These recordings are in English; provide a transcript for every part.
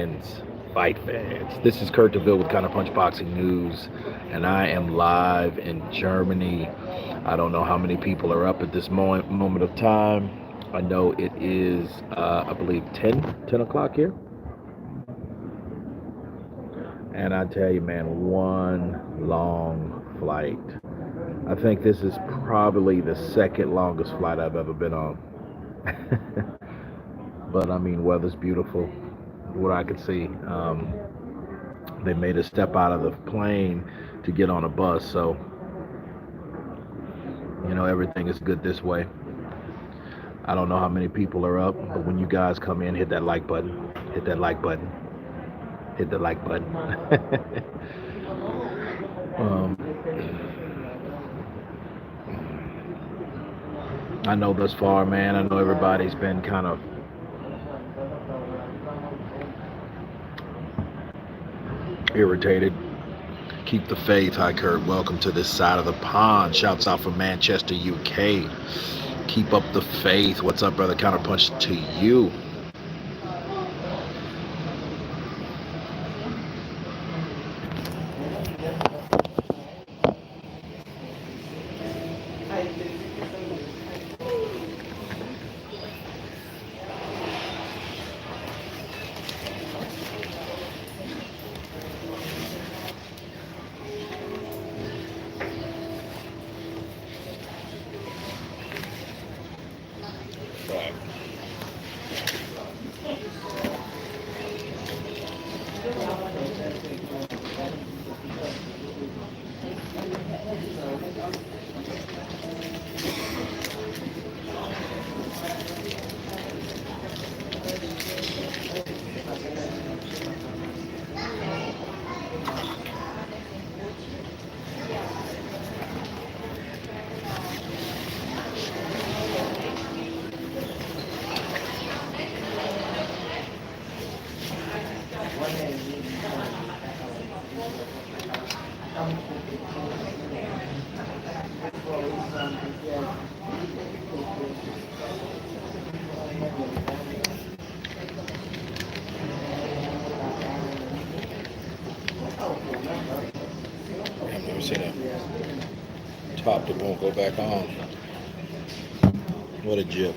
fans, fight fans. This is Kurt DeVille with Counterpunch Boxing News, and I am live in Germany. I don't know how many people are up at this moment of time. I know it is, I believe, 10 o'clock here. And I tell you, man, one long flight. I think this is probably the second longest flight I've ever been on. But I mean, weather's beautiful. What I could see, they made us step out of the plane to get on a bus, so everything is good this way. I don't know how many people are up, but when you guys come in, hit that like button, hit that like button, hit the like button. um, I know thus far, man, I know everybody's been kind of irritated. Keep the faith. Hi, Kurt. Welcome to this side of the pond. Shouts out from Manchester, UK. Keep up the faith. What's up, brother? Counterpunch to you. I've never seen a top that won't go back on. What a jip.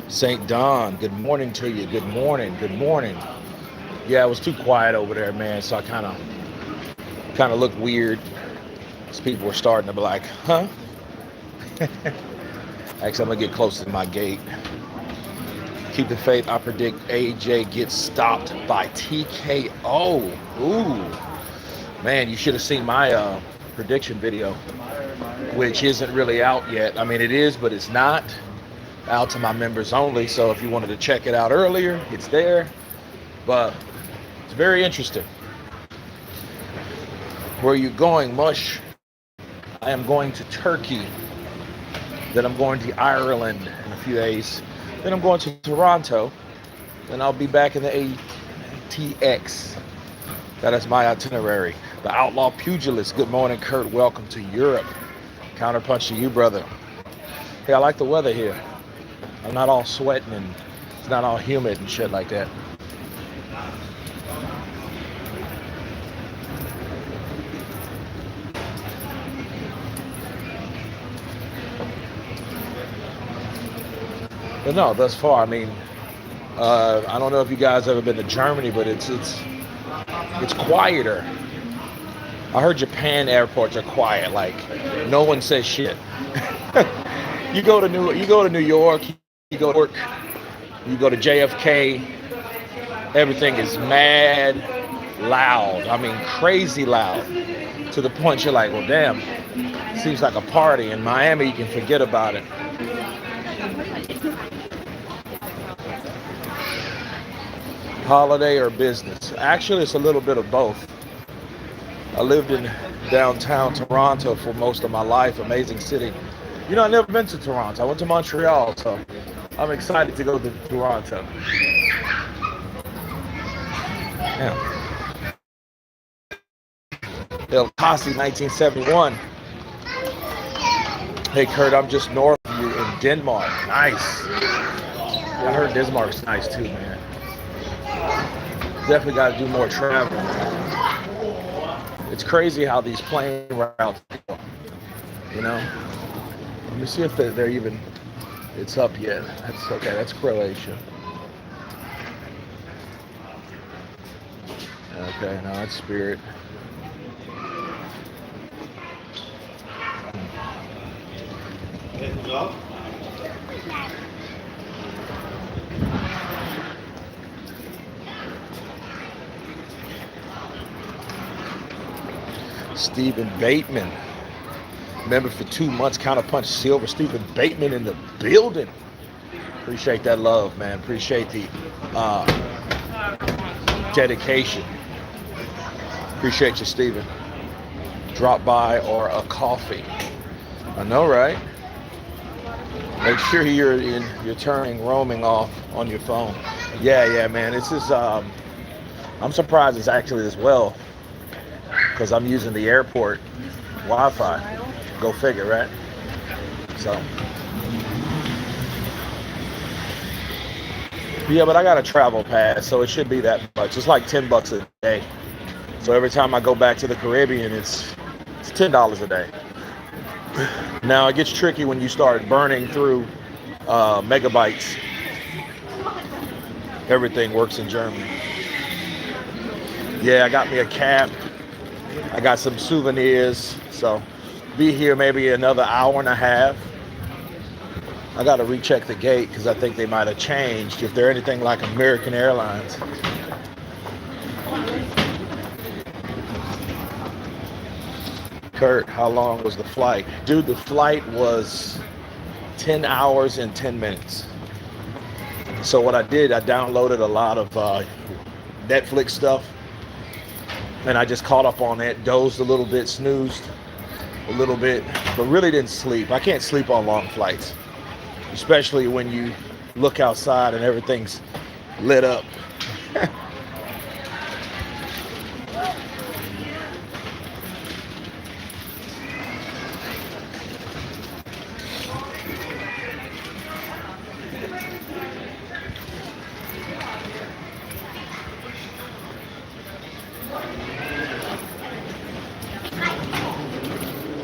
St. Don, good morning to you. Good morning. Good morning. Yeah, it was too quiet over there, man. So I kind of looked weird. As people were starting to be like, huh? Actually, I'm gonna get closer to my gate. Keep the faith. I predict AJ gets stopped by TKO. Ooh, man, you should have seen my prediction video, which isn't really out yet. I mean, it is, but it's not out to my members only. So if you wanted to check it out earlier, it's there. But it's very interesting. Where are you going, Mush? I am going to Turkey. Then I'm going to Ireland in a few days. Then I'm going to Toronto. Then I'll be back in the ATX. That is my itinerary. The Outlaw Pugilist. Good morning, Kurt. Welcome to Europe. Counterpunch to you, brother. Hey, I like the weather here. I'm not all sweating and it's not all humid and shit like that. But no, thus far, I mean, I don't know if you guys ever been to Germany, but it's quieter. I heard Japan airports are quiet, like no one says shit. You go to New York, you go to work, you go to JFK, everything is mad loud. I mean, crazy loud, to the point you're like, well, damn, seems like a party. In Miami, you can forget about it. Holiday or business? Actually, it's a little bit of both. I lived in downtown Toronto for most of my life. Amazing city. You know, I've never been to Toronto. I went to Montreal, so I'm excited to go to Toronto. Yeah. El Kasi, 1971. Hey, Kurt, I'm just north of you in Denmark. Nice. I heard Denmark's nice too, man. Definitely got to do more travel. It's crazy how these plane routes go, you know? Let me see if they're even, it's up yet. That's okay, that's Croatia. Okay, no, that's Spirit. Stephen Bateman. Member for 2 months, Counterpunch Silver. Stephen Bateman in the building. Appreciate that love, man. Appreciate the dedication. Appreciate you, Stephen. Drop by or a coffee. I know, right? Make sure you're turning roaming off on your phone. Yeah, man. This is I'm surprised it's actually as well because I'm using the airport Wi-Fi. Go figure, right? So yeah, but I got a travel pass, so it should be that much. It's like $10 a day. So every time I go back to the Caribbean, it's $10 a day. Now it gets tricky when you start burning through megabytes. Everything works in Germany. Yeah, I got me a cap. I got some souvenirs. So be here maybe another hour and a half. I got to recheck the gate because I think they might have changed if they're anything like American Airlines. Kurt, how long was the flight? Dude, the flight was 10 hours and 10 minutes. So what I did, I downloaded a lot of Netflix stuff and I just caught up on it, dozed a little bit, snoozed a little bit, but really didn't sleep. I can't sleep on long flights, especially when you look outside and everything's lit up.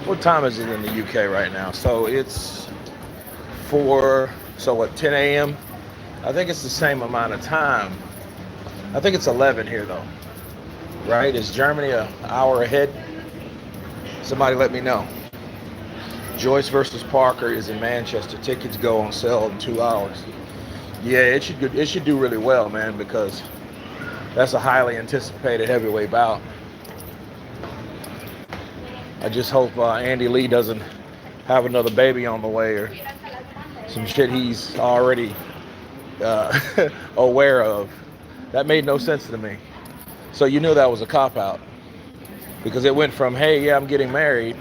What time is it in the UK right now? So it's 10 a.m.? I think it's the same amount of time. I think it's 11 here though, right? Is Germany an hour ahead? Somebody let me know. Joyce versus Parker is in Manchester. Tickets go on sale in 2 hours. Yeah, it should do really well, man, because that's a highly anticipated heavyweight bout. I just hope Andy Lee doesn't have another baby on the way or some shit he's already aware of. That made no sense to me. So you knew that was a cop-out because it went from, hey, yeah, I'm getting married,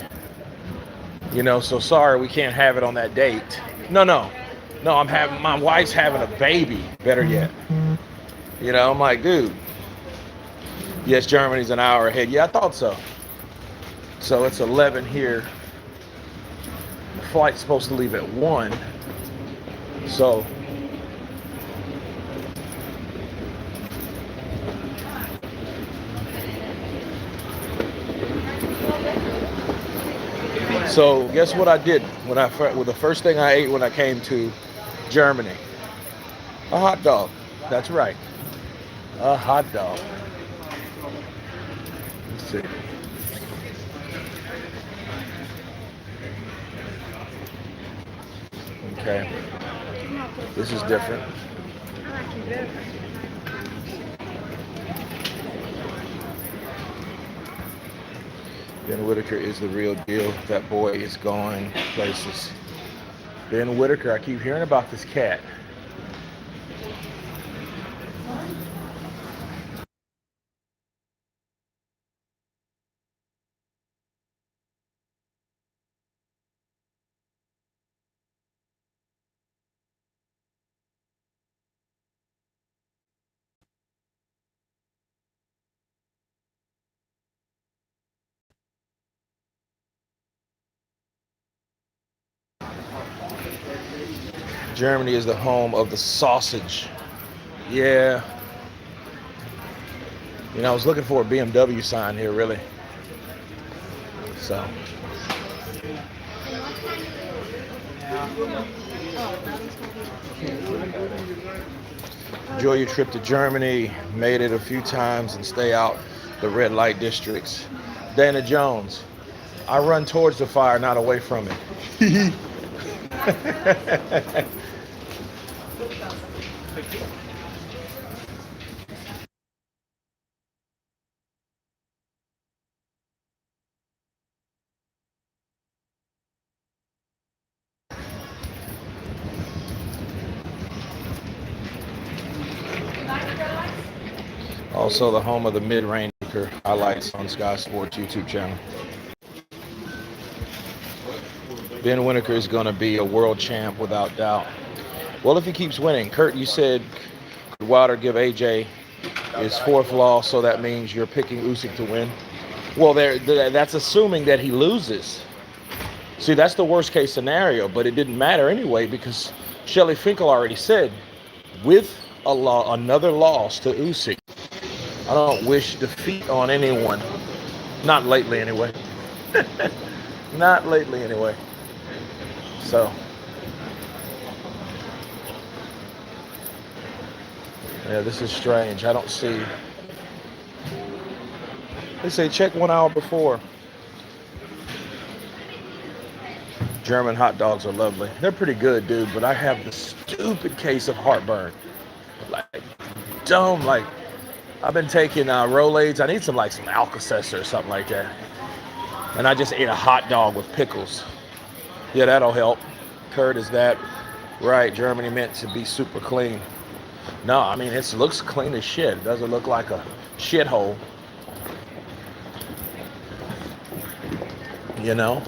so sorry, we can't have it on that date. No, my wife's having a baby, better yet. I'm like, dude, yes, Germany's an hour ahead. Yeah, I thought so. So it's 11 here. The flight's supposed to leave at 1. So guess what I did the first thing I ate when I came to Germany? A hot dog. That's right. A hot dog. Let's see. Okay. This is different. Ben Whitaker is the real deal. That boy is going places. Ben Whitaker, I keep hearing about this cat. Germany is the home of the sausage. Yeah. You know, I was looking for a BMW sign here, really. So. Enjoy your trip to Germany. Made it a few times and stay out the red light districts. Dana Jones. I run towards the fire, not away from it. Also the home of the mid-range highlights on Sky Sports YouTube channel. Ben Winokur is going to be a world champ without doubt. Well, if he keeps winning. Kurt, you said could Wilder give AJ his fourth loss, so that means you're picking Usyk to win. Well, that's assuming that he loses. See, that's the worst case scenario, but it didn't matter anyway because Shelly Finkel already said with another loss to Usyk, I don't wish defeat on anyone. Not lately, anyway. Not lately, anyway. So, yeah, this is strange. I don't see. They say check 1 hour before. German hot dogs are lovely. They're pretty good, dude, but I have this stupid case of heartburn. Like, dumb, like, I've been taking Rolaids. I need some Alka-Seltzer or something like that. And I just ate a hot dog with pickles. Yeah, that'll help. Kurt, is that right? Germany meant to be super clean. No, I mean, it looks clean as shit. It doesn't look like a shithole. You know?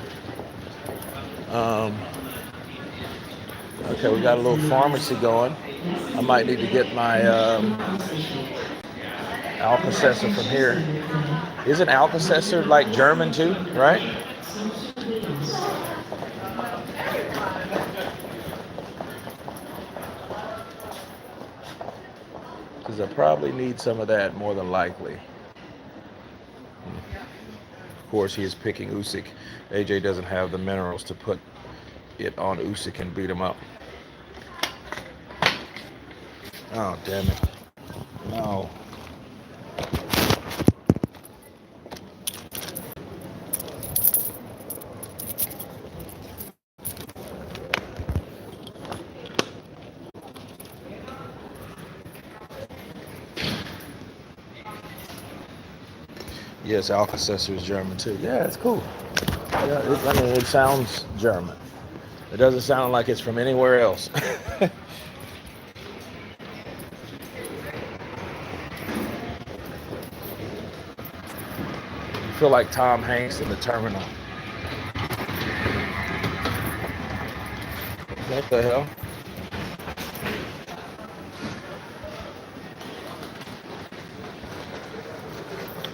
Okay, we got a little pharmacy going. I might need to get my Alka-Seltzer from here. Isn't Alka-Seltzer like German too, right? Because I probably need some of that more than likely. Of course, he is picking Usyk. AJ doesn't have the minerals to put it on Usyk and beat him up. Oh, damn it. No. Yes, Alka-Seltzer is German too. Yeah, it's cool. Yeah, it sounds German. It doesn't sound like it's from anywhere else. I feel like Tom Hanks in The Terminal. What the hell?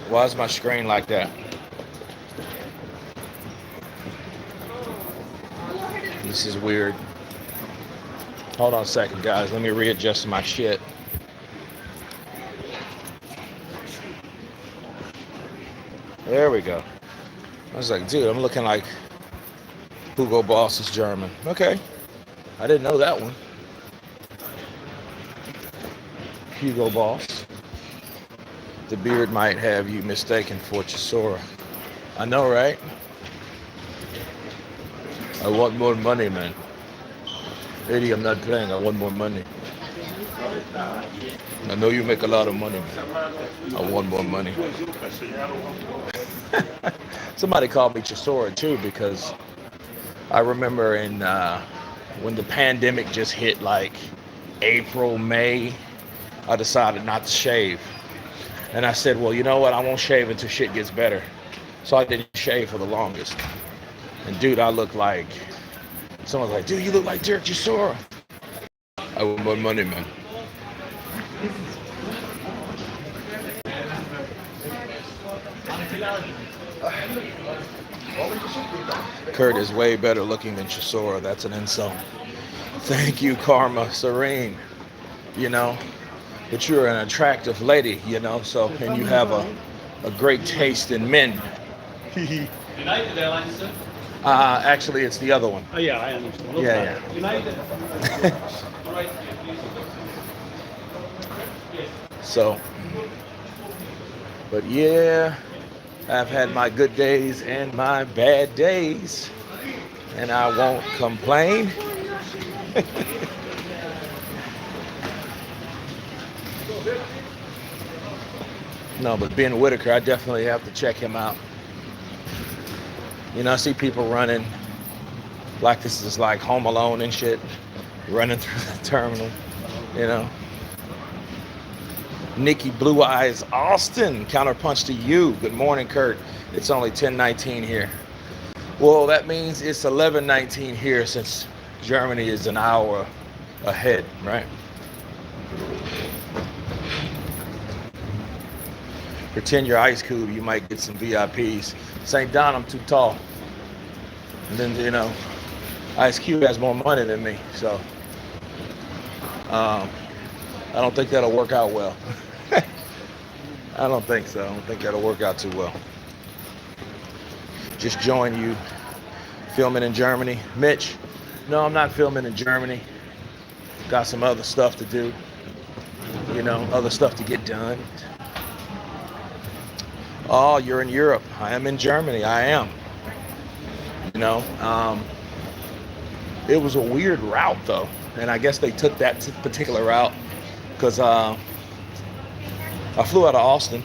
Why is my screen like that? This is weird. Hold on a second, guys. Let me readjust my shit. There we go. I was like, dude, I'm looking like Hugo Boss is German. Okay. I didn't know that one. Hugo Boss. The beard might have you mistaken for Chisora. I know, right? I want more money, man. Eddie, I'm not playing. I want more money. I know you make a lot of money, man. I want more money. Somebody called me Chisora too because I remember in when the pandemic just hit, like April, May, I decided not to shave. And I said, well, you know what? I won't shave until shit gets better. So I didn't shave for the longest. And dude, I look like, someone's like, dude, you look like Derek Chisora. I want more money, man. Kurt is way better looking than Chisora. That's an insult. Thank you, Karma Serene. You know, but you're an attractive lady, you know, so, and you have a great taste in men. United Airlines, sir? Actually, it's the other one. Oh, yeah, I understand. No Yeah, problem. United. All right. So, but yeah, I've had my good days and my bad days, and I won't complain. No, but Ben Whitaker, I definitely have to check him out. You know, I see people running like this is like Home Alone and shit, running through the terminal, you know. Nikki Blue Eyes Austin, counterpunch to you. Good morning, Kurt. It's only 10:19 here. Well, that means it's 11:19 here since Germany is an hour ahead, right? Pretend you're Ice Cube, you might get some VIPs. St. Don, I'm too tall. And then, you know, Ice Cube has more money than me, so I don't think that'll work out well. I don't think so. I don't think that'll work out too well. Just join you filming in Germany. Mitch, no, I'm not filming in Germany. Got some other stuff to do. You know, other stuff to get done. Oh, you're in Europe. I am in Germany. I am. You know, it was a weird route though, and I guess they took that particular route because I flew out of Austin,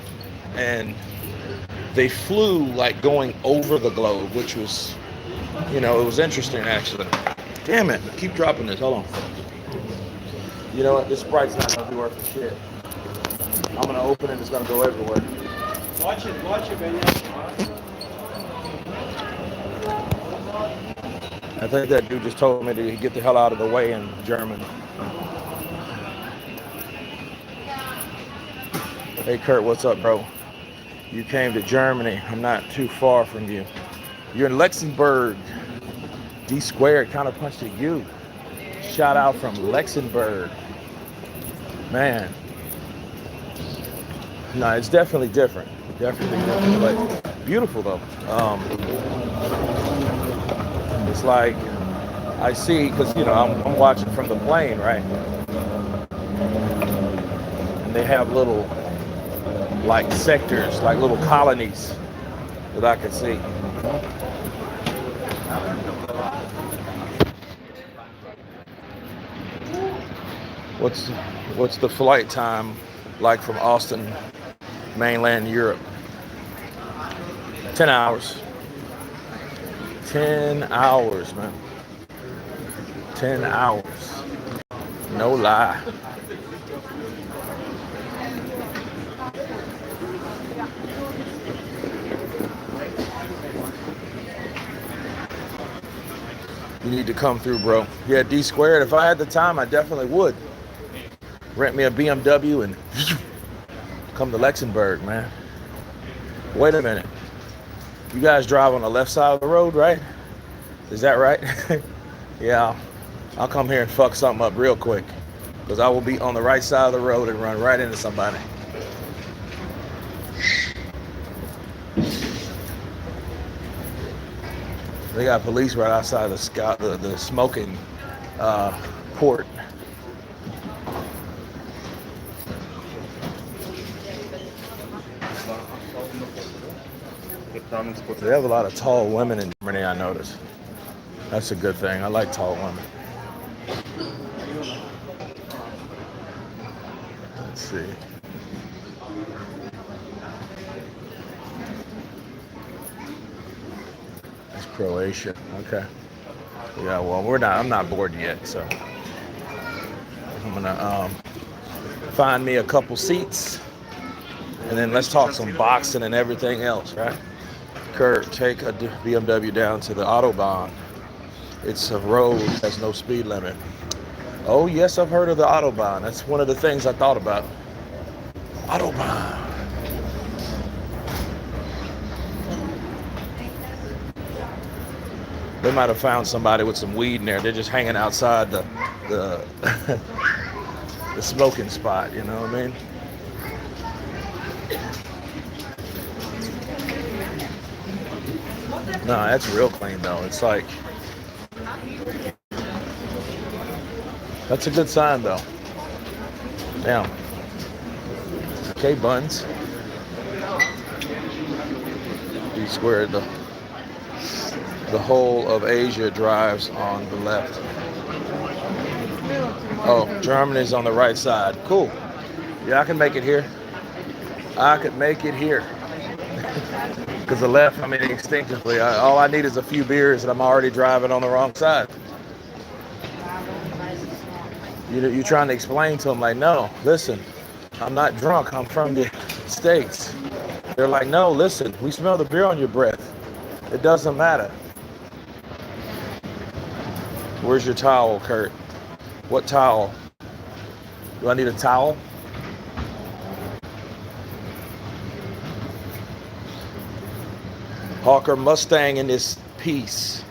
and they flew like going over the globe, which was, you know, it was interesting actually. Damn it! Keep dropping this. Hold on. You know what? This Sprite's not gonna be worth a shit. I'm gonna open it. It's gonna go everywhere. Watch it, man. I think that dude just told me to get the hell out of the way in German. Hey Kurt, what's up, bro? You came to Germany. I'm not too far from you. You're in Luxembourg. D squared, counterpunch to you. Shout out from Luxembourg. Man. No, it's definitely different. Definitely different, but beautiful though. It's like I see, because you know I'm watching from the plane, right? And they have little like sectors, like little colonies that I can see. What's the flight time like from Austin, mainland Europe? 10 hours. 10 hours, man. 10 hours. No lie. You need to come through, bro. Yeah, D squared. If I had the time, I definitely would. Rent me a BMW and come to Luxembourg, man. Wait a minute. You guys drive on the left side of the road, right? Is that right? Yeah. I'll come here and fuck something up real quick, because I will be on the right side of the road and run right into somebody. They got police right outside the smoking port. They have a lot of tall women in Germany, I noticed. That's a good thing. I like tall women. Let's see. It's Croatia. Okay. Yeah, well, I'm not bored yet, so I'm gonna find me a couple seats, and then let's talk some boxing and everything else, right? Kurt, take a BMW down to the Autobahn. It's a road that has no speed limit. Oh yes, I've heard of the Autobahn. That's one of the things I thought about. Autobahn. They might have found somebody with some weed in there. They're just hanging outside the the smoking spot. You know what I mean? No, that's real clean though. It's like that's a good sign though. Now, okay, buns. These where the whole of Asia drives on the left. Oh, Germany's on the right side. Cool. Yeah, I can make it here. I could make it here. Because the left, I mean, instinctively, all I need is a few beers and I'm already driving on the wrong side. You're trying to explain to them, like, no, listen, I'm not drunk. I'm from the States. They're like, no, listen, we smell the beer on your breath. It doesn't matter. Where's your towel, Kurt? What towel? Do I need a towel? Hawker Mustang in this piece.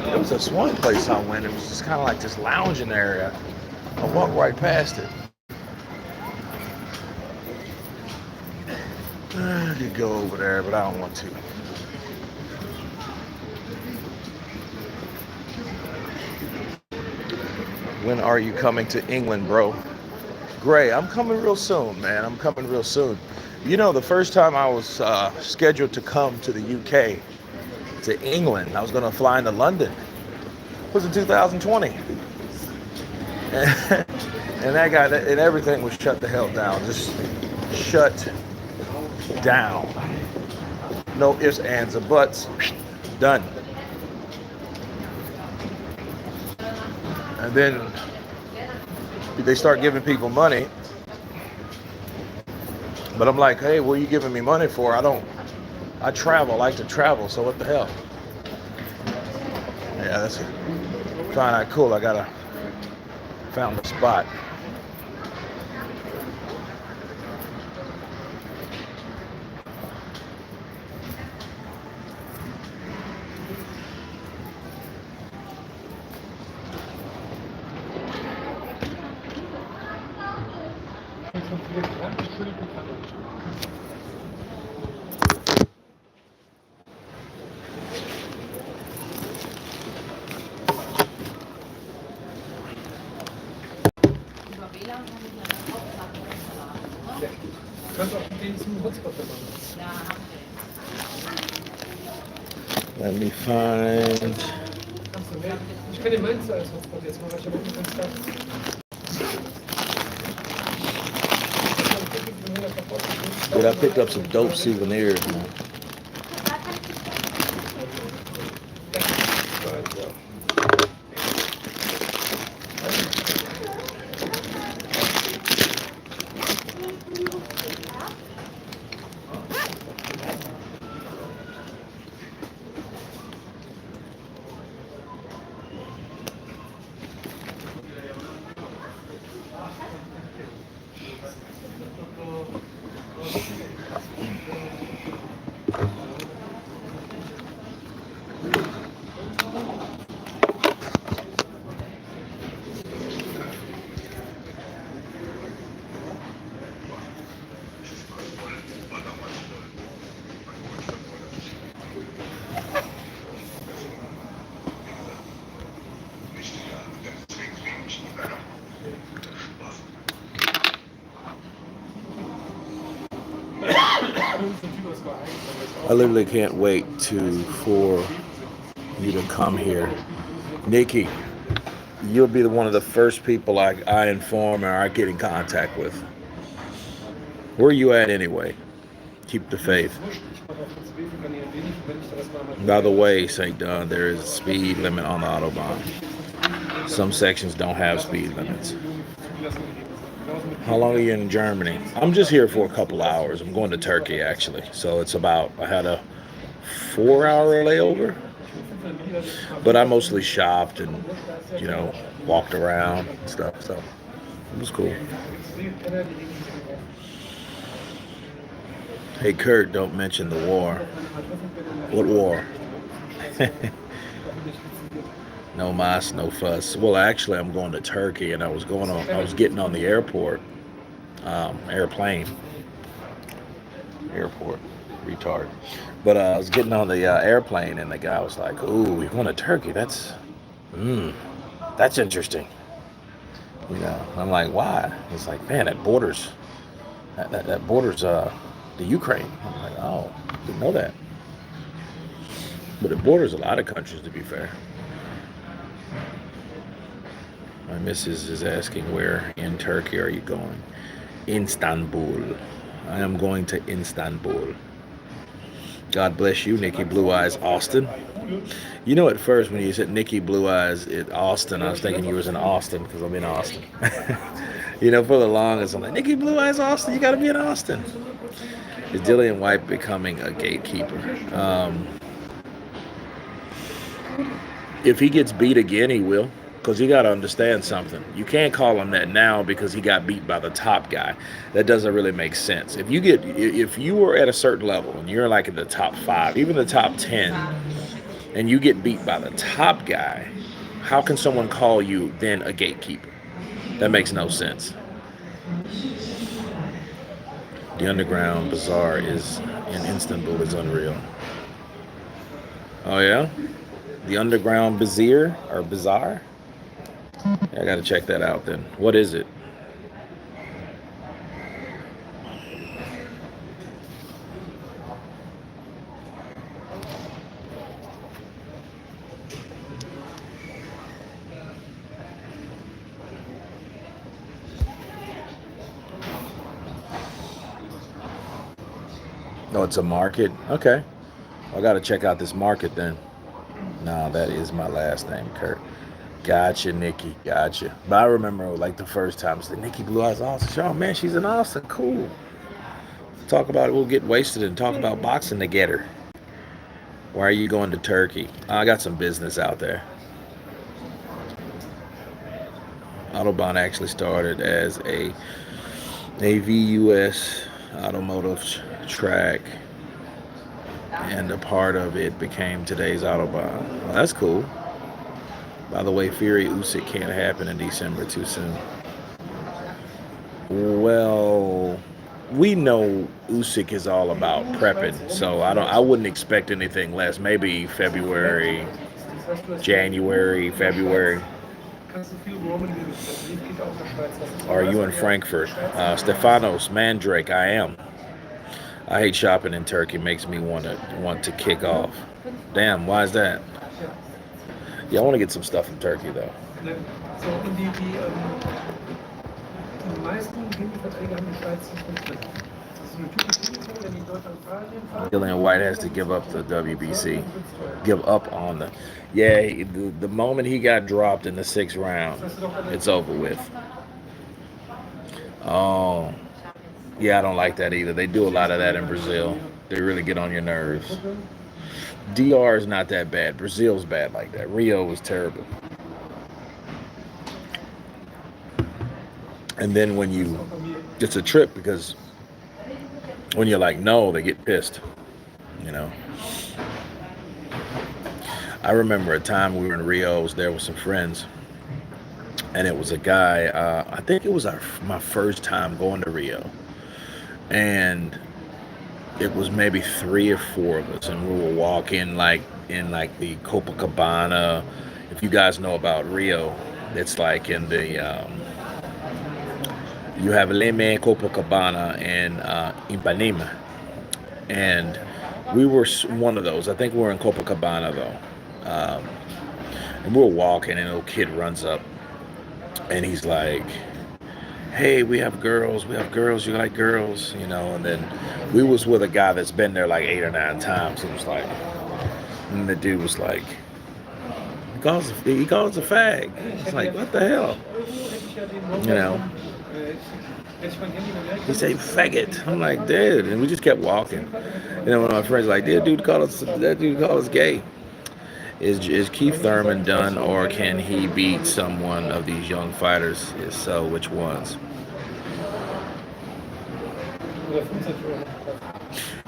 There was this one place I went. It was just kind of like this lounging area. I walked right past it. I could go over there, but I don't want to. When are you coming to England, bro? Gray, I'm coming real soon, man. I'm coming real soon. You know, the first time I was scheduled to come to the UK, to England, I was going to fly into London. It was in 2020. And that guy, and everything was shut the hell down. Just shut down. No ifs, ands, or buts. Done. And then they start giving people money. But I'm like, hey, what are you giving me money for? I travel, I like to travel, so what the hell? Yeah, that's fine, cool. I found the spot. Let me find. Ich kann den meinen als Hotspot jetzt mal, weil ich habe einen Kontakt. Dude, I picked up some dope souvenirs, man. I literally can't wait for you to come here. Nikki, you'll be one of the first people I inform or I get in contact with. Where are you at anyway? Keep the faith. By the way, St. John, there is a speed limit on the Autobahn. Some sections don't have speed limits. How long are you in Germany? I'm just here for a couple hours. I'm going to Turkey, actually. So it's I had a 4-hour layover. But I mostly shopped and, walked around and stuff. So it was cool. Hey, Kurt, don't mention the war. What war? No mas, no fuss. Well, actually, I'm going to Turkey, and I was getting on the airport, retard. But I was getting on the airplane, and the guy was like, "Ooh, we going to Turkey? That's interesting." I'm like, "Why?" He's like, "Man, that borders the Ukraine." I'm like, "Oh, didn't know that." But it borders a lot of countries, to be fair. My missus is asking, where in Turkey are you going? Istanbul. I am going to Istanbul. God bless you, Nikki Blue Eyes Austin. At first when you said Nikki Blue Eyes Austin, I was thinking you was in Austin because I'm in Austin. For the longest, I'm like, Nikki Blue Eyes Austin, you got to be in Austin. Is Dillian White becoming a gatekeeper? If he gets beat again, he will. Because you got to understand something. You can't call him that now because he got beat by the top guy. That doesn't really make sense. If you were at a certain level and you're like in the top 5, even the top 10, and you get beat by the top guy, how can someone call you then a gatekeeper? That makes no sense. The underground bazaar in Istanbul is unreal. Oh yeah? The underground bazaar or bazaar? I got to check that out then. What is it? Oh, it's a market? Okay. I got to check out this market then. No, that is my last name, Kurt. Gotcha, Nikki. Gotcha. But I remember like the first time I said, Nikki Blue Eyes Austin. Oh, man, she's in Austin. Cool. Talk about it. We'll get wasted and talk about boxing together. Why are you going to Turkey? I got some business out there. Autobahn actually started as a VUS automotive track, and a part of it became today's Autobahn. Well, that's cool. By the way, Fury Usyk can't happen in December, too soon. Well, we know Usyk is all about prepping, so I wouldn't expect anything less. Maybe February, January, February. Are you in Frankfurt? Stefanos, Mandrake, I am. I hate shopping in Turkey. Makes me want to kick off. Damn, why is that? Yeah, I want to get some stuff from Turkey though. Dillian White has to give up the WBC. Give up on the. Yeah, the moment he got dropped in the 6th round, it's over with. Oh, yeah, I don't like that either. They do a lot of that in Brazil. They really get on your nerves. DR is not that bad. Brazil's bad like that. Rio was terrible. And then it's a trip because when you're like, no, they get pissed. I remember a time we were in Rio. I was there with some friends. And it was a guy, I think it was my first time going to Rio. And it was maybe 3 or 4 of us. And we were walking in the Copacabana. If you guys know about Rio, it's like in the, you have Leme, Copacabana, and Ipanema. And we were one of those. I think we were in Copacabana, though. And we were walking, and a little kid runs up. And he's like, hey, we have girls, you like girls, and then we was with a guy that's been there like 8 or 9 times. He was like, and the dude was like, he calls us a fag. It's like, what the hell? He said, faggot. I'm like, dude, and we just kept walking. One of my friends was like, that dude called us gay. Is Keith Thurman done, or can he beat someone of these young fighters? If so, which ones?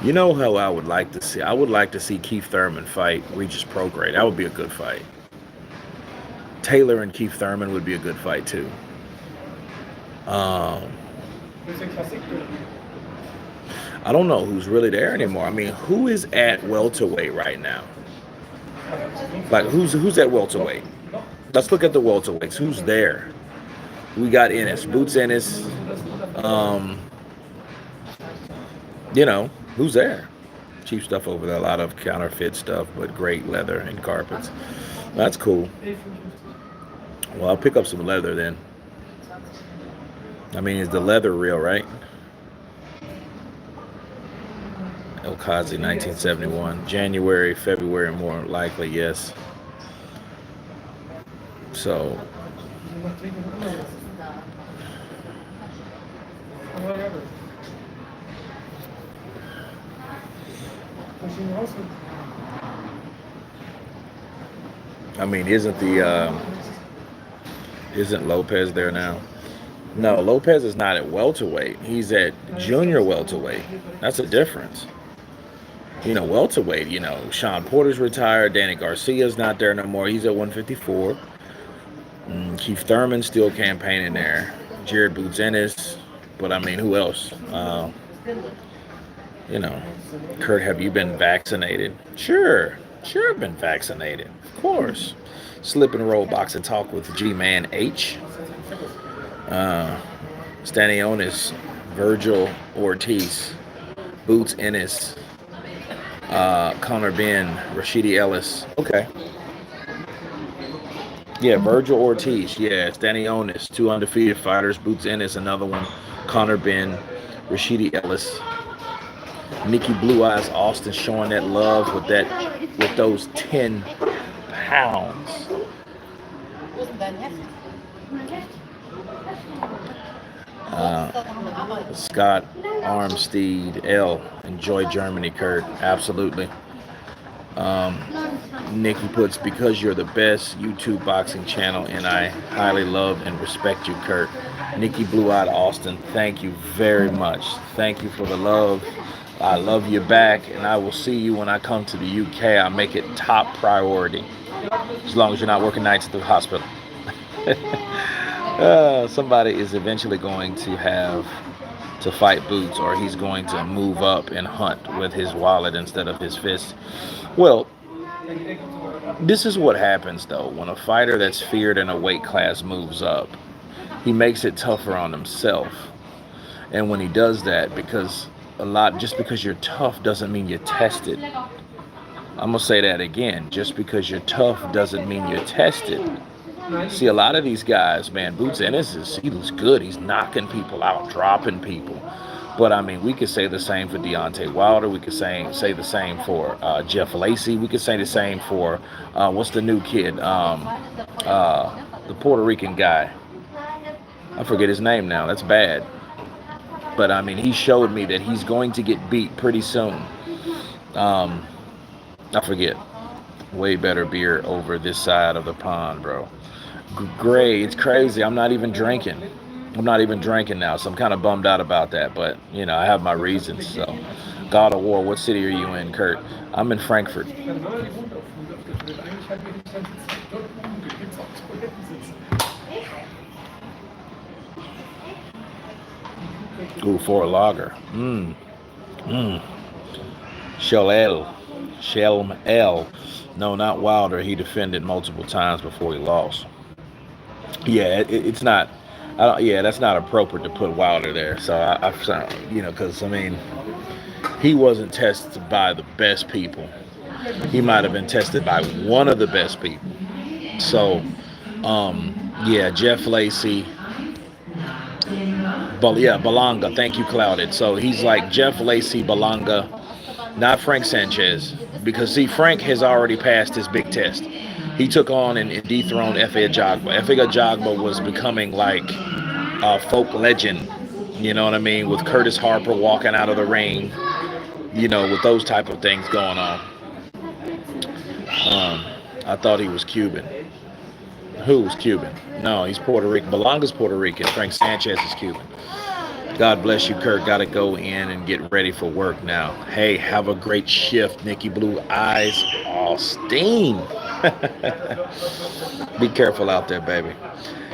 You know how I would like to see? I would like to see Keith Thurman fight Regis Prograis. That would be a good fight. Taylor and Keith Thurman would be a good fight too. Um, C'est classique. I don't know who's really there anymore. I mean, who is at welterweight right now? Like who's at welterweight? Let's look at the welterweights. Who's there? We got Ennis, Boots Ennis. Um, who's there? Cheap stuff over there. A lot of counterfeit stuff, but great leather and carpets. That's cool. Well, I'll pick up some leather then. I mean, is the leather real, right? El Qazi, 1971. January, February, more likely, yes. So, Whatever. I mean, isn't Lopez there now? No, Lopez is not at welterweight. He's at junior welterweight. That's a difference. Welterweight, Sean Porter's retired. Danny Garcia's not there no more. He's at 154. Keith Thurman's still campaigning there. Jared Boots Ennis. But, I mean, who else? Kurt, have you been vaccinated? Sure, I've been vaccinated. Of course. Slip and roll box and talk with G-Man H. Stanionis, Virgil Ortiz, Boots Ennis, Connor Ben, Rashidi Ellis. Okay. Yeah, Virgil Ortiz. Yeah, Stanionis, 2 undefeated fighters. Boots Ennis, another one. Connor Ben, Rashidi Ellis. Nikki Blue Eyes Austin showing that love with those 10 pounds. Scott Armstead L. Enjoy Germany, Kurt. Absolutely. Nikki puts, because you're the best YouTube boxing channel and I highly love and respect you, Kurt. Nikki Blue Eyed Austin, thank you very much. Thank you for the love. I love you back, and I will see you when I come to the UK. I'll make it top priority, as long as you're not working nights at the hospital. Somebody is eventually going to have to fight Boots, or he's going to move up and hunt with his wallet instead of his fist. Well, this is what happens, though. When a fighter that's feared in a weight class moves up, he makes it tougher on himself. And when he does that, just because you're tough doesn't mean you're tested. I'm going to say that again. Just because you're tough doesn't mean you're tested. See, a lot of these guys, man, Boots Ennis, he looks good. He's knocking people out, dropping people. But, I mean, we could say the same for Deontay Wilder. We could say the same for Jeff Lacey. We could say the same for, what's the new kid? The Puerto Rican guy. I forget his name now. That's bad. But, I mean, he showed me that he's going to get beat pretty soon. I forget. Way better beer over this side of the pond, bro. Gray, it's crazy. I'm not even drinking now, so I'm kind of bummed out about that. But, I have my reasons. So, God of War, what city are you in, Kurt? I'm in Frankfurt. Ooh, for a lager. Shelm L. No, not Wilder. He defended multiple times before he lost. Yeah, it's not. That's not appropriate to put Wilder there. So because I mean, he wasn't tested by the best people. He might have been tested by one of the best people. So, Jeff Lacey. Balanga. Thank you, Clouded. So he's like Jeff Lacey, Balanga, not Frank Sanchez, because see, Frank has already passed his big test. He took on and dethroned Efe Ajagba. Efe Ajagba was becoming like a folk legend, you know what I mean, with Curtis Harper walking out of the ring, with those type of things going on. I thought he was Cuban. Who's Cuban? No, he's Puerto Rican. Balanga's Puerto Rican. Frank Sanchez is Cuban. God bless you, Kurt. Got to go in and get ready for work now. Hey, have a great shift, Nikki Blue Eyes Austin. Be careful out there, baby.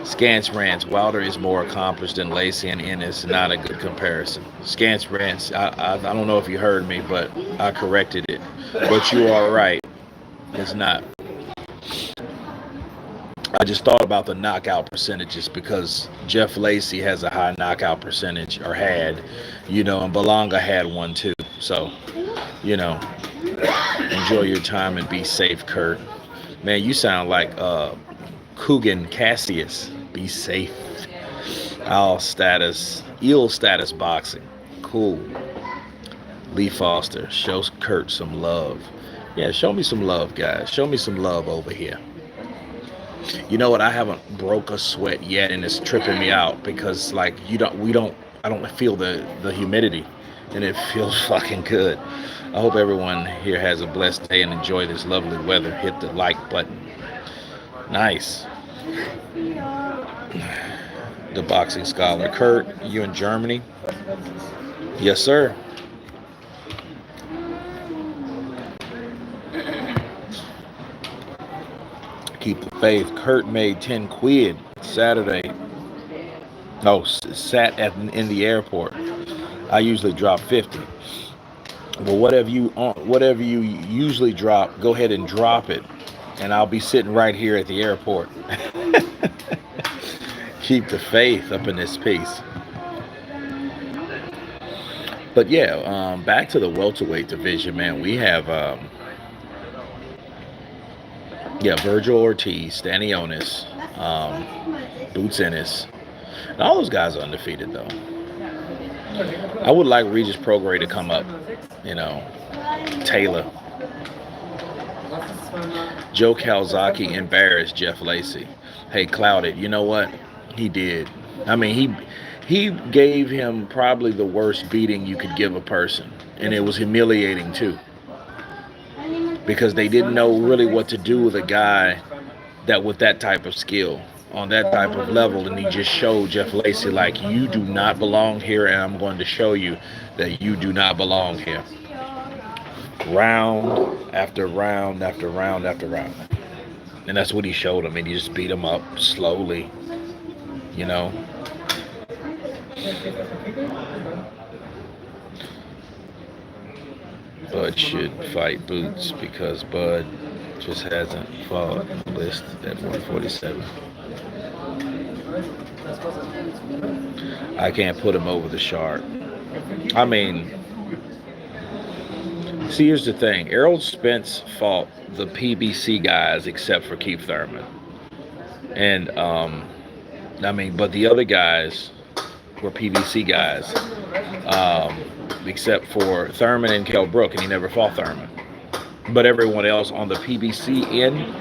Scance Rants. Wilder is more accomplished than Lacey, and Ennis. Not a good comparison. Scance Rants. I don't know if you heard me, but I corrected it. But you are right. It's not. I just thought about the knockout percentages because Jeff Lacey has a high knockout percentage, or had, and Belonga had one too. So, enjoy your time and be safe, Kurt. Man, you sound like Coogan Cassius. Be safe. Ill status boxing. Cool. Lee Foster, show Kurt some love. Yeah, show me some love, guys. Show me some love over here. You know what? I haven't broke a sweat yet, and it's tripping me out because I don't feel the humidity, and it feels fucking good. I hope everyone here has a blessed day and enjoy this lovely weather. Hit the like button. Nice. The boxing scholar. Kurt, you in Germany? Yes, sir. Keep the faith. Kurt made 10 quid Saturday. No, sat in the airport. I usually drop 50. But whatever you usually drop, go ahead and drop it, and I'll be sitting right here at the airport. Keep the faith up in this piece. But yeah, back to the welterweight division, man. We have Virgil Ortiz, Stanionis, Boots Ennis. And all those guys are undefeated, though. I would like Regis Prograis to come up. Taylor. Joe Calzaghe embarrassed Jeff Lacey. Hey, Clouded, you know what? He did. I mean, he gave him probably the worst beating you could give a person. And it was humiliating, too. Because they didn't know really what to do with a guy with that type of skill, on that type of level, and he just showed Jeff Lacey, like, you do not belong here, and I'm going to show you that you do not belong here. Round after round after round after round. And that's what he showed him, and he just beat him up slowly, Bud should fight Boots because Bud just hasn't fought list at 147. I can't put him over the shark. I mean, see, here's the thing. Errol Spence fought the PBC guys except for Keith Thurman. And, but the other guys were PBC guys, except for Thurman and Kell Brook, and he never fought Thurman. But everyone else on the PBC end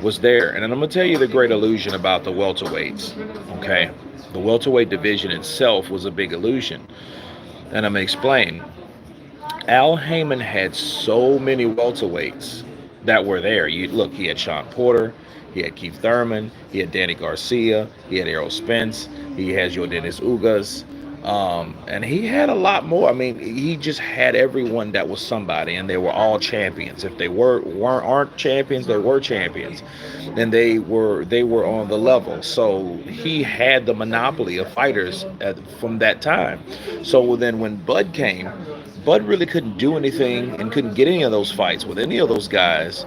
was there. And I'm going to tell you the great illusion about the welterweights, okay? The welterweight division itself was a big illusion. And I'm going to explain. Al Heyman had so many welterweights that were there. He had Sean Porter, he had Keith Thurman, he had Danny Garcia, he had Errol Spence, he has Yordenis Ugas, and he had a lot more. I mean, he just had everyone that was somebody, and they were all champions. If they aren't champions, they were champions, and they were on the level. So he had the monopoly of fighters from that time. So then when Bud came, Bud really couldn't do anything and couldn't get any of those fights with any of those guys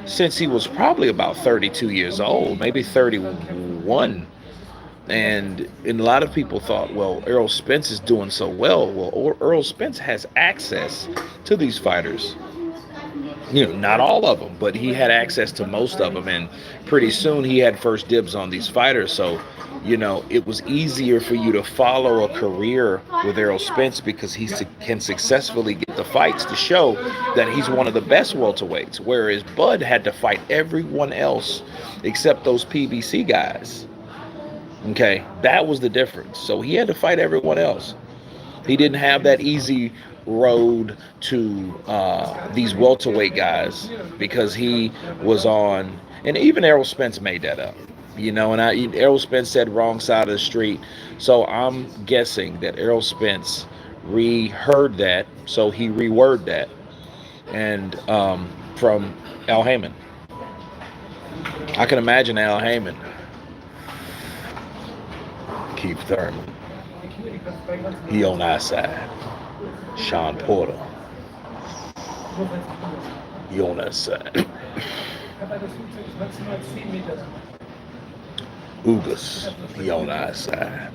since he was probably about 32 years old, maybe 31. And a lot of people thought, well, Errol Spence is doing so well. Well, Errol Spence has access to these fighters. Not all of them, but he had access to most of them. And pretty soon he had first dibs on these fighters. So, it was easier for you to follow a career with Errol Spence because he can successfully get the fights to show that he's one of the best welterweights. Whereas Bud had to fight everyone else except those PBC guys. Okay, that was the difference. So he had to fight everyone else. He didn't have that easy road to these welterweight guys because he was on, and even Errol Spence made that up. And Errol Spence said wrong side of the street. So I'm guessing that Errol Spence reheard that, so he reworded that, and from Al Heyman. I can imagine Al Heyman, Keith Thurman, he on our side. Sean Porter, he on that side. Ugas, he on our side.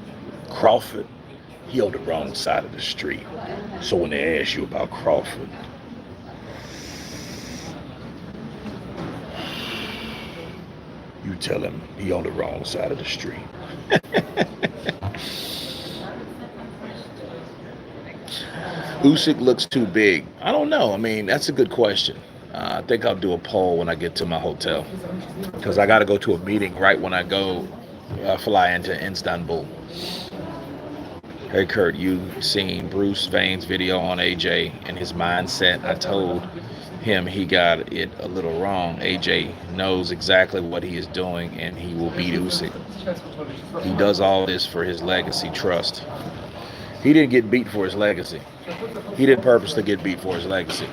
Crawford, he on the wrong side of the street. So when they ask you about Crawford, you tell him he on the wrong side of the street. Usyk looks too big. I don't know. I mean, that's a good question. I think I'll do a poll when I get to my hotel, because I got to go to a meeting right when I fly into Istanbul. Hey Kurt, you seen Bruce Vane's video on AJ and his mindset? I told him he got it a little wrong. AJ knows exactly what he is doing, and he will beat Usyk. He does all this for his legacy. Trust. He didn't get beat for his legacy. He didn't purposely get beat for his legacy.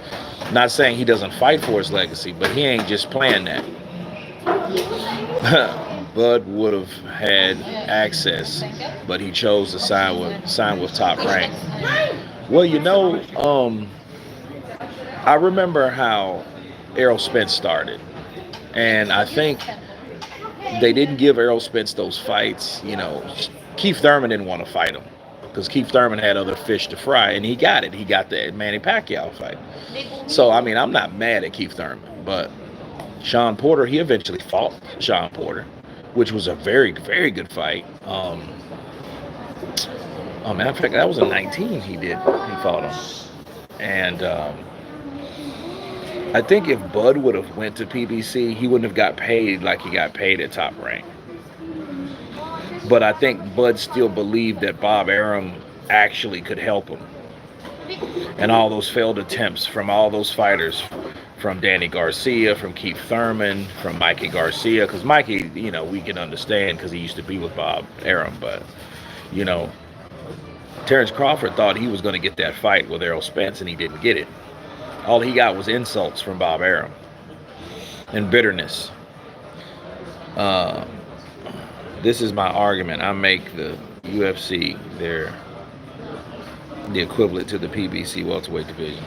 Not saying he doesn't fight for his legacy, but he ain't just playing that. Bud would have had access, but he chose to sign with Top Rank. Well, I remember how Errol Spence started, and I think they didn't give Errol Spence those fights. Keith Thurman didn't want to fight him because Keith Thurman had other fish to fry, and he got it. He got the Manny Pacquiao fight. So, I mean, I'm not mad at Keith Thurman, but Sean Porter, he eventually fought Sean Porter, which was a very, very good fight. Matter of fact, that was in 19 he fought him. And I think if Bud would have went to PBC, he wouldn't have got paid like he got paid at Top Rank. But I think Bud still believed that Bob Arum actually could help him. And all those failed attempts from all those fighters, from Danny Garcia, from Keith Thurman, from Mikey Garcia, because Mikey, we can understand because he used to be with Bob Arum, but, Terrence Crawford thought he was going to get that fight with Errol Spence, and he didn't get it. All he got was insults from Bob Arum and bitterness. This is my argument. I make the UFC the equivalent to the PBC welterweight division.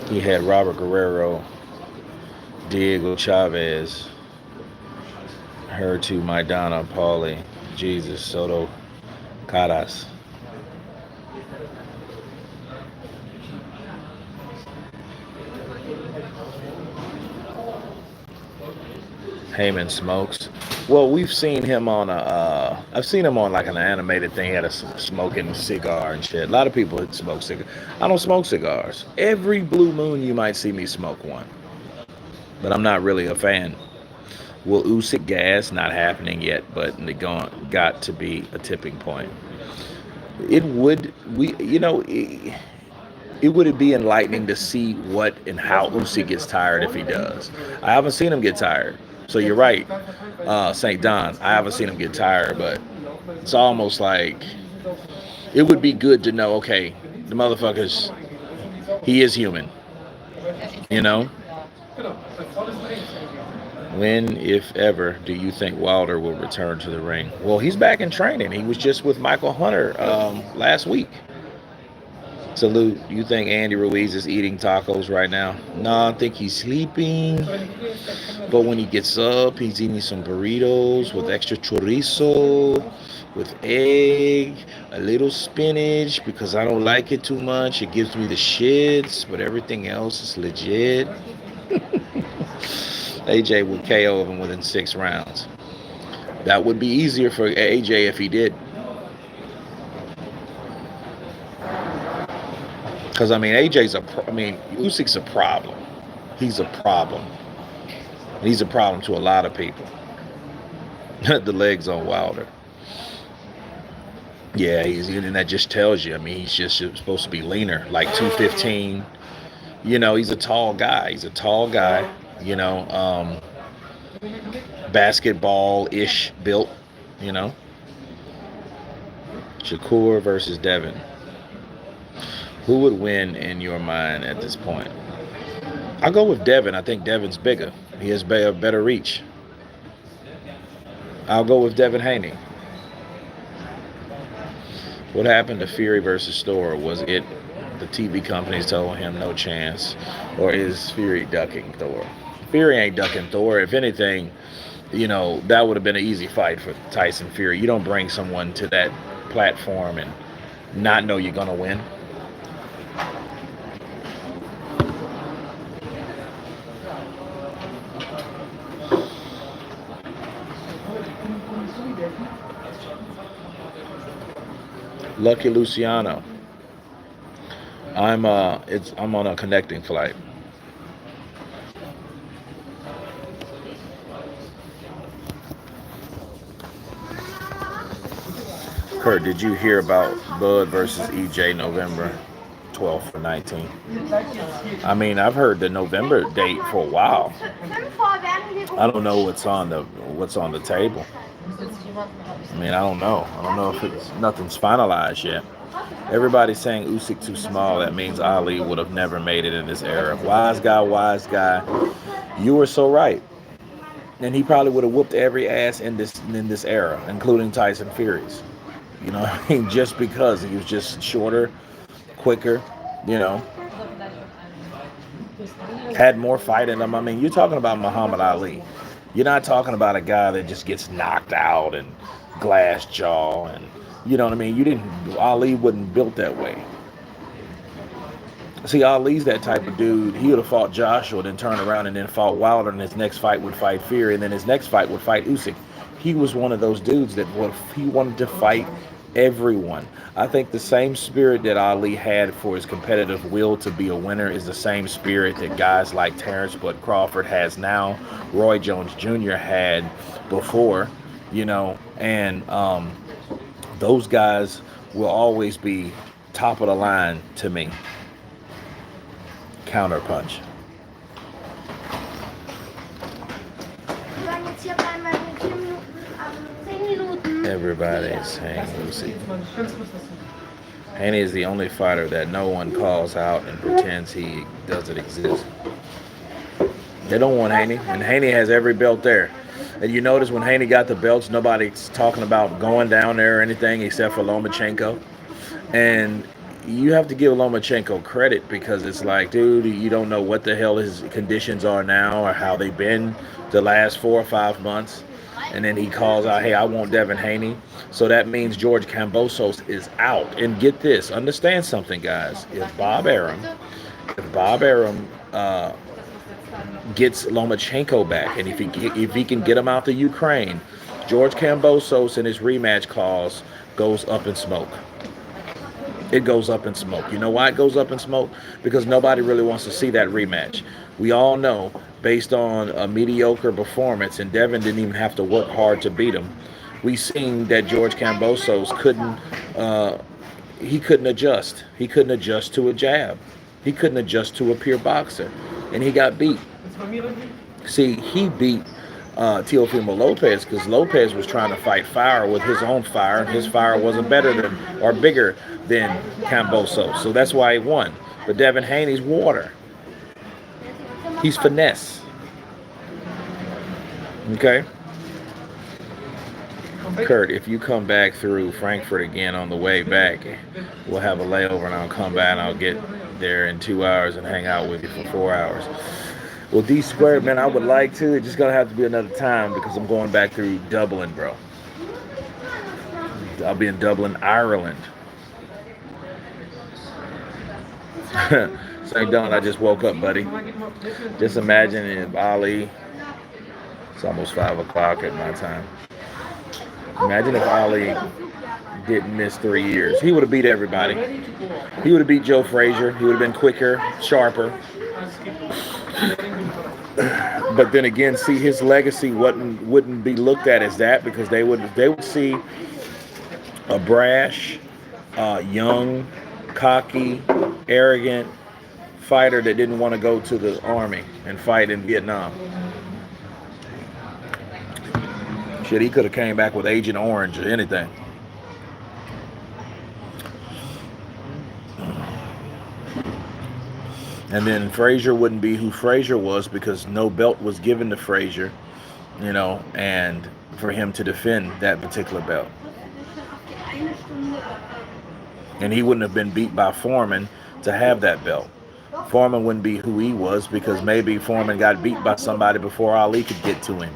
He had Robert Guerrero, Diego Chavez, Hertu, Maidana, Paulie, Jesus, Soto, Caras. Heyman smokes. Well, we've seen him on I've seen him on like an animated thing. He had a smoking cigar and shit. A lot of people smoke cigars. I don't smoke cigars. Every blue moon you might see me smoke one. But I'm not really a fan. Will Usyk gas? Not happening yet, but it got to be a tipping point. It would it would be enlightening to see what and how Usyk gets tired if he does. I haven't seen him get tired. So you're right, St. Don. I haven't seen him get tired, but it's almost like it would be good to know, okay, the motherfucker's, he is human, When, if ever, do you think Wilder will return to the ring? Well, he's back in training. He was just with Michael Hunter last week. Salute. You think Andy Ruiz is eating tacos right now? No, I think he's sleeping. But when he gets up, he's eating some burritos with extra chorizo, with egg, a little spinach, because I don't like it too much. It gives me the shits, but everything else is legit. AJ would KO him within 6 rounds. That would be easier for AJ if he did. Because, Usyk's a problem. He's a problem. He's a problem to a lot of people. The legs on Wilder. Yeah, and that just tells you. I mean, he's just supposed to be leaner, like 215. He's a tall guy. He's a tall guy. You know, basketball-ish built. You know, Shakur versus Devin. Who would win in your mind at this point? I'll go with Devin. I think Devin's bigger. He has a better reach. I'll go with Devin Haney. What happened to Fury versus Store? Was it the TV companies told him no chance, or is Fury ducking Thor? Fury ain't ducking Thor. If anything, that would have been an easy fight for Tyson Fury. You don't bring someone to that platform and not know you're going to win. Lucky Luciano. I'm on a connecting flight. Kurt, did you hear about Bud versus EJ November 12th or 19th? I mean, I've heard the November date for a while. I don't know what's on the table. I mean, I don't know. I don't know if nothing's finalized yet. Everybody's saying Usyk too small. That means Ali would have never made it in this era. Wise guy. You were so right. And he probably would have whooped every ass in this era, including Tyson Fury's. Just because he was just shorter, quicker, had more fight in him. I mean, you're talking about Muhammad Ali. You're not talking about a guy that just gets knocked out and glass jaw and you know what I mean? Ali wasn't built that way. See, Ali's that type of dude. He would have fought Joshua, then turned around and then fought Wilder, and his next fight would fight Fury, and then his next fight would fight Usyk. He was one of those dudes that he wanted to fight everyone. I think the same spirit that Ali had for his competitive will to be a winner is the same spirit that guys like Terrence Bud Crawford has now, Roy Jones Jr. had before, and those guys will always be top of the line to me. Counterpunch. Everybody's saying Lucy. Haney is the only fighter that no one calls out and pretends he doesn't exist. They don't want Haney, and Haney has every belt there. And you notice when Haney got the belts, nobody's talking about going down there or anything except for Lomachenko. And you have to give Lomachenko credit because it's like, dude, you don't know what the hell his conditions are now or how they've been the last 4 or 5 months. And then he calls out, hey, I want Devin Haney. So that means George Kambosos is out. And get this, understand something, guys. If Bob Arum gets Lomachenko back, and if he can get him out to Ukraine, George Kambosos in his rematch calls goes up in smoke. It goes up in smoke. You know why it goes up in smoke? Because nobody really wants to see that rematch. We all know, based on a mediocre performance, and Devin didn't even have to work hard to beat him, we seen that George Kambosos couldn't adjust. He couldn't adjust to a jab. He couldn't adjust to a pure boxer. And he got beat. See, he beat Teofimo Lopez because Lopez was trying to fight fire with his own fire, and his fire wasn't better than or bigger than Kambosos. So that's why he won. But Devin Haney's water. He's finesse. Okay? Kurt, if you come back through Frankfurt again on the way back, we'll have a layover and I'll come back and I'll get there in 2 hours and hang out with you for 4 hours. Well, D squared, man, I would like to. It's just going to have to be another time because I'm going back through Dublin, bro. I'll be in Dublin, Ireland. St. Don, I just woke up, buddy. Just imagine if Ali, it's almost 5 o'clock at my time. Imagine if Ali didn't miss 3 years. He would have beat everybody. He would have beat Joe Frazier. He would have been quicker, sharper. But then again, see, his legacy wouldn't be looked at as that because they would see a brash, young, cocky, arrogant fighter that didn't want to go to the army and fight in Vietnam. Shit, he could have came back with Agent Orange or anything. And then Frazier wouldn't be who Frazier was because no belt was given to Frazier, and for him to defend that particular belt. And he wouldn't have been beat by Foreman to have that belt. Foreman wouldn't be who he was because maybe Foreman got beat by somebody before Ali could get to him.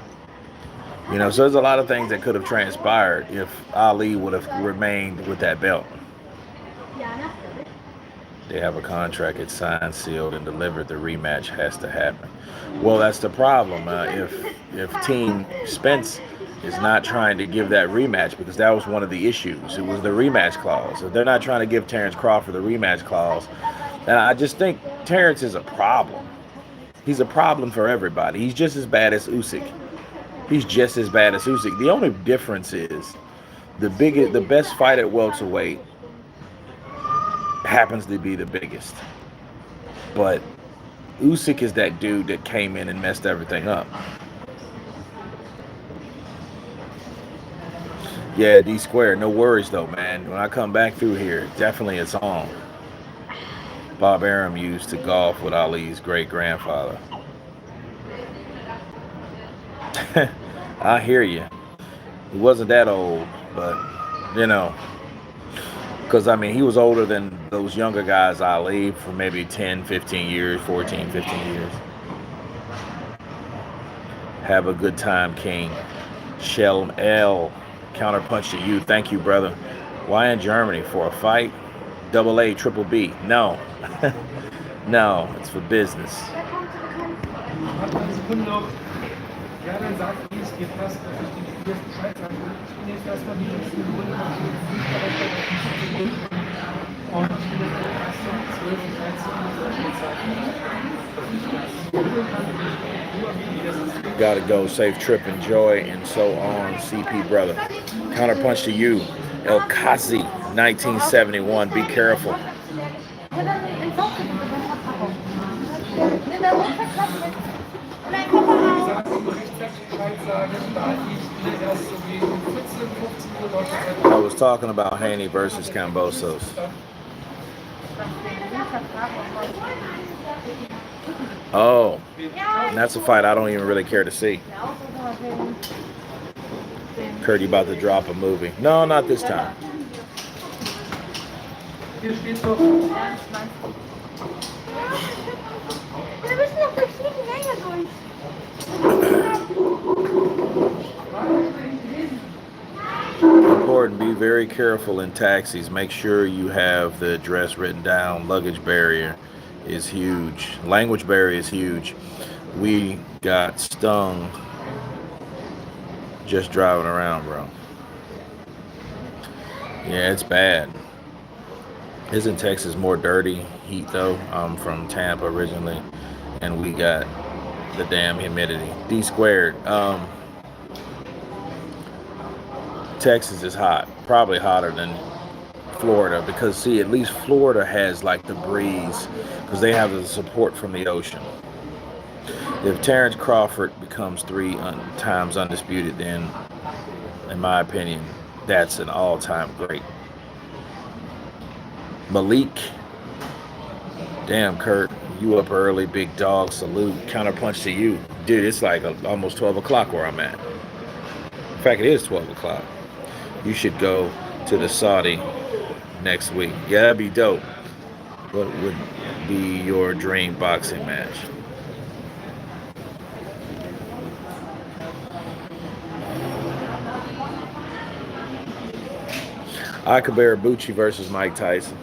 So there's a lot of things that could have transpired if Ali would have remained with that belt. They have a contract, it's signed, sealed, and delivered. The rematch has to happen. Well, that's the problem. If Team Spence is not trying to give that rematch, because that was one of the issues. It was the rematch clause. If they're not trying to give Terrence Crawford the rematch clause, and I just think Terrence is a problem. He's a problem for everybody. He's just as bad as Usyk. He's just as bad as Usyk. The only difference is the best fight at welterweight happens to be the biggest. But Usyk is that dude that came in and messed everything up. Yeah, D Square. No worries though, man. When I come back through here, definitely it's on. Bob Arum used to golf with Ali's great-grandfather. I hear you. He wasn't that old, but, because, he was older than those younger guys, Ali, for maybe 10, 15 years, 14, 15 years. Have a good time, King. Shell L. Counterpunch to you. Thank you, brother. Why in Germany? For a fight? Double A, triple B. No. No, it's for business. Ja, dann sagt die, es geht fast, dass ich die Bescheid sagen will. Ich bin jetzt erstmal die letzten Runde und ich bin jetzt erst um 12, 13 Uhr. Gotta go. Safe trip, enjoy, and so on. CP brother. Counterpunch to you. El Kazi, 1971. Be careful. I was talking about Haney versus Kambosos. Oh, that's a fight I don't even really care to see. Kurt, you about to drop a movie? No, not this time. Important, be very careful in taxis. Make sure you have the address written down. Luggage barrier is huge. Language barrier is huge. We got stung just driving around, bro. Yeah, it's bad. Isn't Texas more dirty heat though? I'm from Tampa originally, and we got the damn humidity. D squared. Texas is hot, probably hotter than Florida, because see, at least Florida has like the breeze because they have the support from the ocean. If Terrence Crawford becomes 3 times undisputed, then in my opinion, that's an all-time great. Malik, damn Kurt, you up early, big dog, salute. Counterpunch to you. Dude, it's like almost 12 o'clock where I'm at. In fact, it is 12 o'clock. You should go to the Saudi next week. Yeah, that'd be dope. What would be your dream boxing match? Akabe Ibushi versus Mike Tyson.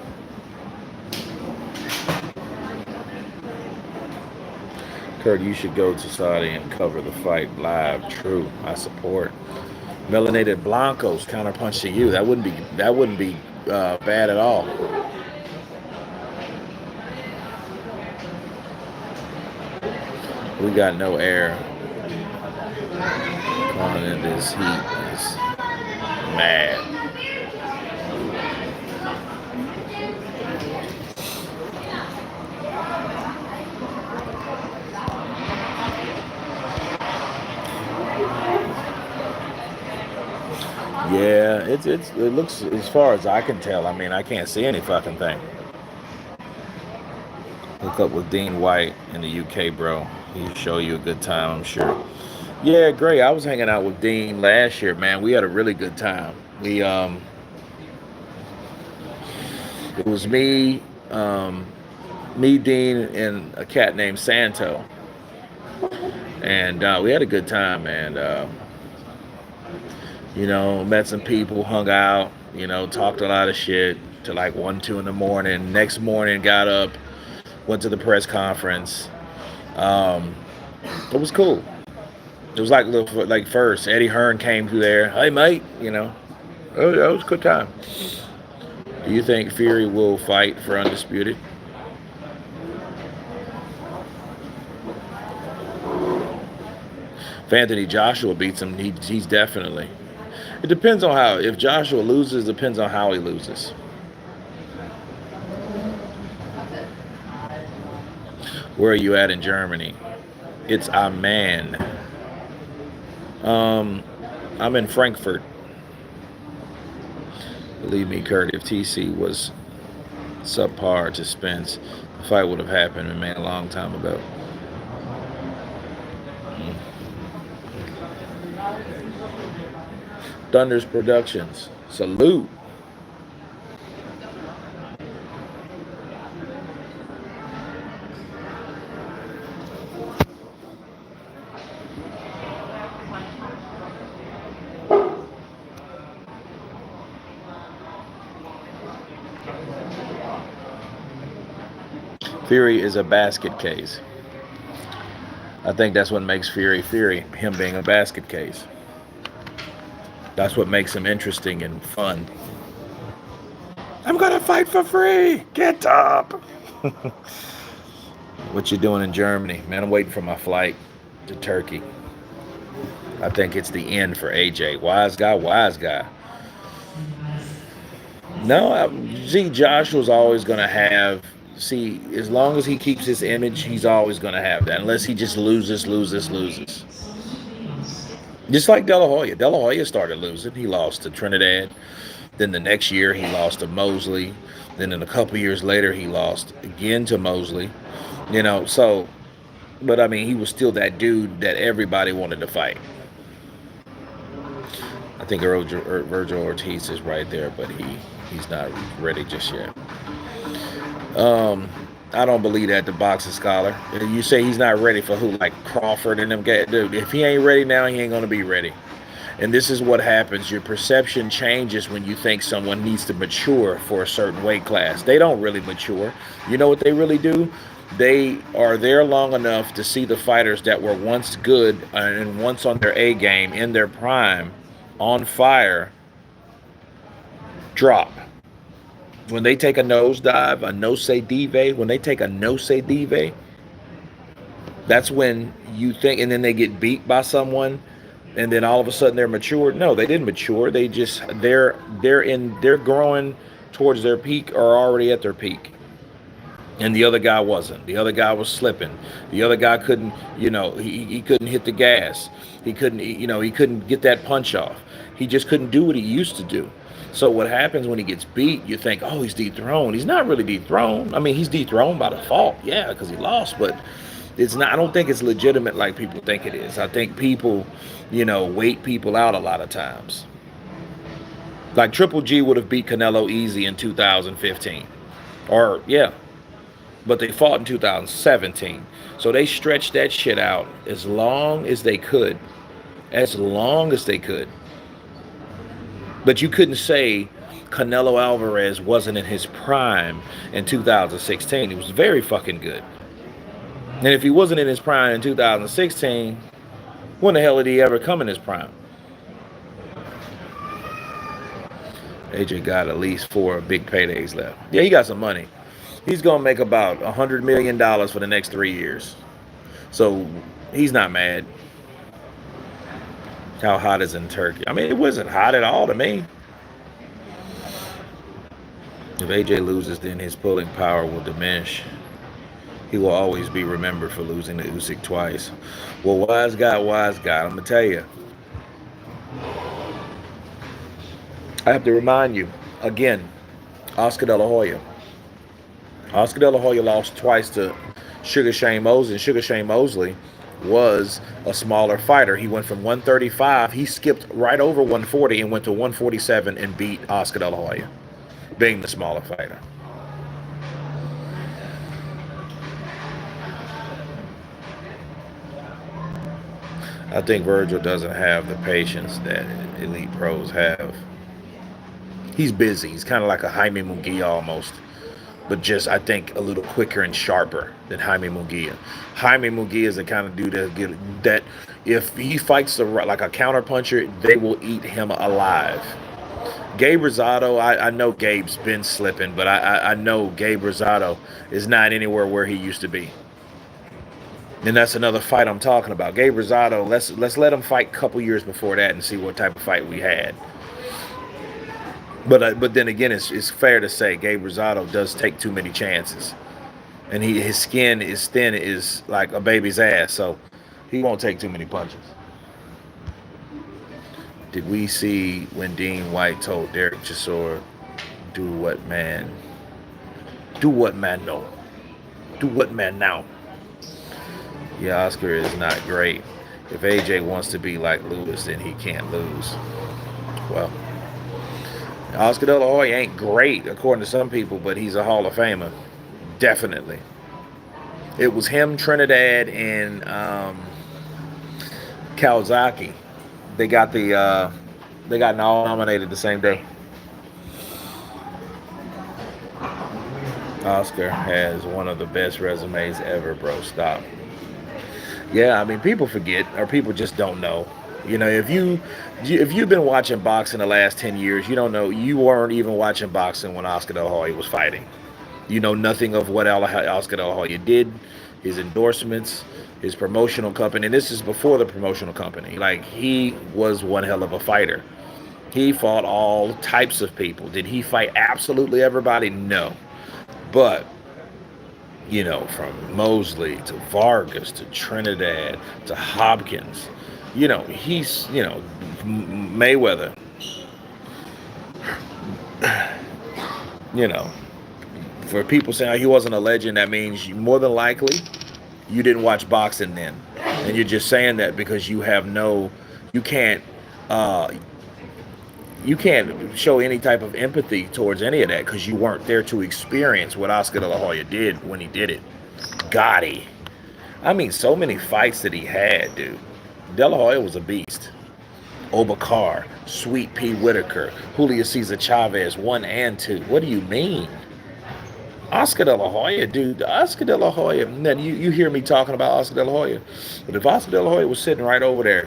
Kurt, you should go to Saudi and cover the fight live. True, I support. Melanated Blancos, counterpunch to you. That wouldn't be bad at all. We got no air. Calling in this heat is mad. Yeah, it looks, as far as I can tell. I mean, I can't see any fucking thing. Hook up with Dean White in the UK, bro. He'll show you a good time, I'm sure. Yeah, great. I was hanging out with Dean last year, man. We had a really good time. It was me, Dean, and a cat named Santo, and we had a good time, man. Met some people, hung out, talked a lot of shit to like 1, 2 in the morning. Next morning, got up, went to the press conference. Um, it was cool. It was like first Eddie Hearn came through there. Hey, mate, oh, that was a good time. Do you think Fury will fight for undisputed? If Anthony Joshua beats him, he's definitely. It depends on how. If Joshua loses, it depends on how he loses. Where are you at in Germany? It's Amman. I'm in Frankfurt. Believe me, Kurt, if TC was subpar to Spence, the fight would have happened, man, a long time ago. Thunder's Productions. Salute. Fury is a basket case. I think that's what makes Fury, him being a basket case. That's what makes him interesting and fun. I'm gonna fight for free. Get up. What you doing in Germany? Man, I'm waiting for my flight to Turkey. I think it's the end for AJ. Wise guy. No, see, Joshua's always gonna have. See, as long as he keeps his image, he's always gonna have that. Unless he just loses. Just like De La Hoya. De La Hoya started losing. He lost to Trinidad. Then the next year he lost to Mosley. Then in a couple years later he lost again to Mosley. But I mean, he was still that dude that everybody wanted to fight. I think Virgil Ortiz is right there, but he's not ready just yet. I don't believe that, the boxing scholar. You say he's not ready for who? Like Crawford and them guys? Dude, if he ain't ready now, he ain't going to be ready. And this is what happens. Your perception changes when you think someone needs to mature for a certain weight class. They don't really mature. You know what they really do? They are there long enough to see the fighters that were once good and once on their A game, in their prime, on fire, drop. When they take a nosedive, that's when you think, and then they get beat by someone, and then all of a sudden they're mature. No, they didn't mature. They're growing towards their peak or already at their peak. And the other guy wasn't. The other guy was slipping. The other guy couldn't, he couldn't hit the gas. He couldn't get that punch off. He just couldn't do what he used to do. So what happens when he gets beat, you think, oh, he's dethroned. He's not really dethroned. I mean, he's dethroned by default, yeah, because he lost, but it's not. I don't think it's legitimate like people think it is. I think people, wait people out a lot of times. Like Triple G would have beat Canelo easy in 2015. Or, yeah. But they fought in 2017. So they stretched that shit out as long as they could. But you couldn't say Canelo Alvarez wasn't in his prime in 2016. He was very fucking good. And if he wasn't in his prime in 2016, when the hell did he ever come in his prime? AJ got at least 4 big paydays left. Yeah, he got some money. He's going to make about $100 million for the next 3 years. So he's not mad. How hot is in Turkey? I mean, it wasn't hot at all to me. If AJ loses, then his pulling power will diminish. He will always be remembered for losing to Usyk twice. Well, wise guy, I'm going to tell you. I have to remind you again, Oscar De La Hoya. Oscar De La Hoya lost twice to Sugar Shane Mosley, and Sugar Shane Mosley was a smaller fighter. He went from 135, he skipped right over 140 and went to 147 and beat Oscar De La Hoya, being the smaller fighter. I think Virgil doesn't have the patience that elite pros have. He's busy. He's kind of like a Jaime Munguia almost, but just I think a little quicker and sharper than Jaime Munguia. Jaime Munguia is the kind of dude that if he fights like a counterpuncher, they will eat him alive. Gabe Rosado, I know Gabe's been slipping, but I know Gabe Rosado is not anywhere where he used to be. And that's another fight I'm talking about. Gabe Rosado, let's let him fight a couple years before that and see what type of fight we had. But then again, it's fair to say Gabe Rosado does take too many chances, and his skin is thin is like a baby's ass, so he won't take too many punches. Did we see when Dean White told Derek Chisora, "Do what man? Do what man know? Do what man now?" Yeah, Oscar is not great. If AJ wants to be like Lewis, then he can't lose. Well, Oscar De La Hoya ain't great, according to some people, but he's a Hall of Famer. Definitely. It was him, Trinidad, and Kawasaki. They got all nominated the same day. Oscar has one of the best resumes ever, bro. Stop. Yeah, I mean, people forget, or people just don't know. You know, if you've been watching boxing the last 10 years, you don't know. You weren't even watching boxing when Oscar De La Hoya was fighting. You know nothing of what Oscar De La Hoya did, his endorsements, his promotional company. And this is before the promotional company. Like, he was one hell of a fighter. He fought all types of people. Did he fight absolutely everybody? No. But you know, from Mosley to Vargas to Trinidad to Hopkins, you know, he's, you know, Mayweather, you know, for people saying he wasn't a legend, that means more than likely you didn't watch boxing then. And you're just saying that because you can't show any type of empathy towards any of that because you weren't there to experience what Oscar De La Hoya did when he did it. Gotti. I mean, so many fights that he had, dude. De La Hoya was a beast. Obakar, Sweet Pea Whitaker, Julio Cesar Chavez, 1 and 2. What do you mean? Oscar De La Hoya, dude. Oscar De La Hoya. Then you hear me talking about Oscar De La Hoya. But if Oscar De La Hoya was sitting right over there,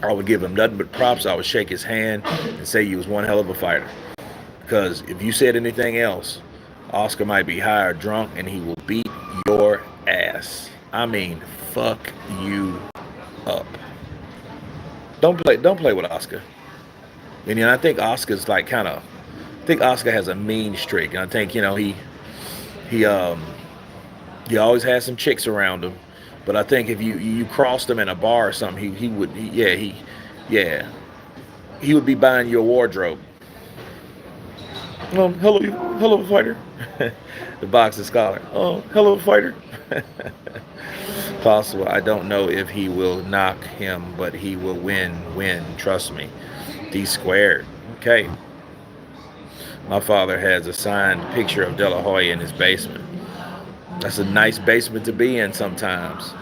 I would give him nothing but props. I would shake his hand and say he was one hell of a fighter. Because if you said anything else, Oscar might be high or drunk and he will beat your ass. I mean, fuck you up. Don't play with Oscar. And I think Oscar's like I think Oscar has a mean streak. And I think, you know, he always has some chicks around him. But I think if you crossed him in a bar or something, he would be buying your wardrobe. Hello, fighter. The boxing scholar. Oh, hello, fighter. Possible. I don't know if he will knock him, but he will win. Trust me. D squared. Okay. My father has a signed picture of De La Hoya in his basement. That's a nice basement to be in sometimes.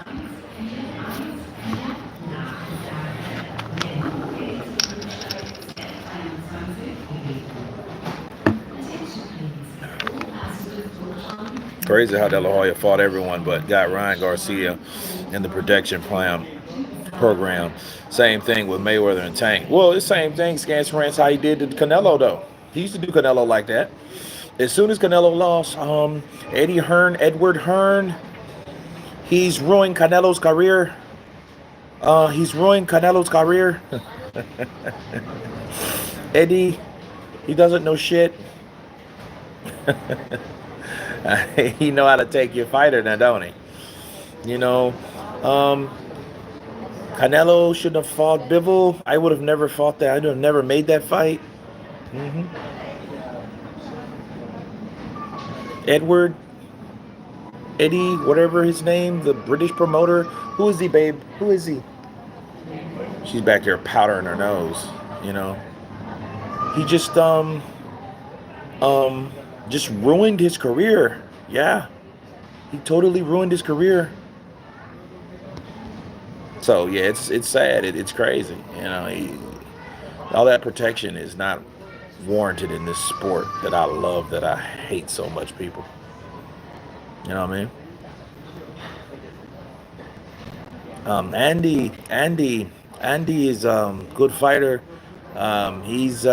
Crazy how De La Hoya fought everyone but got Ryan Garcia in the protection plan program. Same thing with Mayweather and Tank. Well, it's the same thing, Scans France, how he did to Canelo, though. He used to do Canelo like that. As soon as Canelo lost, Edward Hearn, he's ruined Canelo's career. Eddie, he doesn't know shit. He know how to take your fighter now, don't he? You know, Canelo shouldn't have fought Bivol. I would have never fought that. I would have never made that fight. Hmm. Edward, Eddie, whatever his name, the British promoter. Who is he, babe? Who is he? She's back there powdering her nose. You know, he um just ruined his career. Yeah, he totally ruined his career. So yeah, it's sad. It's crazy. You know, all that protection is not warranted in this sport that I love, that I hate so much. People, you know what I mean? Andy is good fighter. He's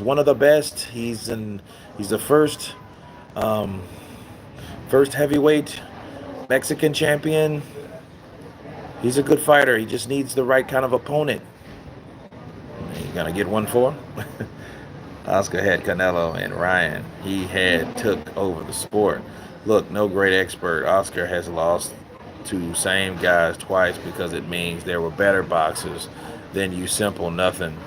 one of the best. He's the um, first heavyweight Mexican champion. He's a good fighter. He just needs the right kind of opponent. You gonna get one for him? Oscar had Canelo and Ryan. He had took over the sport. Look, no great expert. Oscar has lost to same guys twice because it means there were better boxers than you. Simple nothing.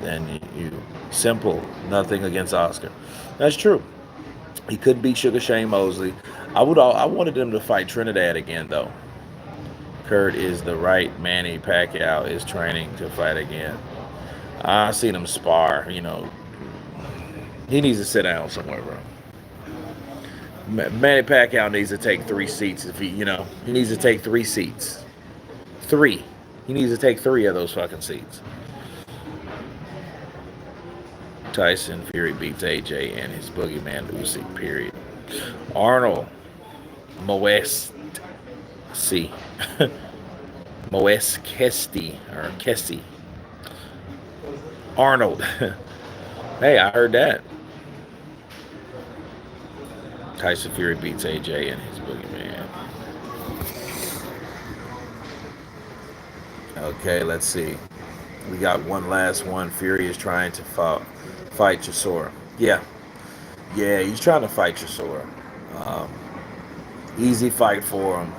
Than you. Simple nothing against Oscar. That's true. He couldn't beat Sugar Shane Mosley. I wanted him to fight Trinidad again though. Kurt is the right. Manny Pacquiao is training to fight again. I seen him spar. You know, he needs to sit down somewhere, bro. Manny Pacquiao needs to take 3 seats. If he needs to take 3 seats. Three. He needs to take 3 of those fucking seats. Tyson Fury beats AJ and his boogeyman Lucy. Period. Arnold Moest C. Moest Kesty or Kessie. Arnold. Hey, I heard that. Tyson Fury beats AJ and his boogeyman. Okay, let's see. We got one last one. Fury is trying to fight Chisora. Yeah, he's trying to fight Chisora. Um, Easy fight for him.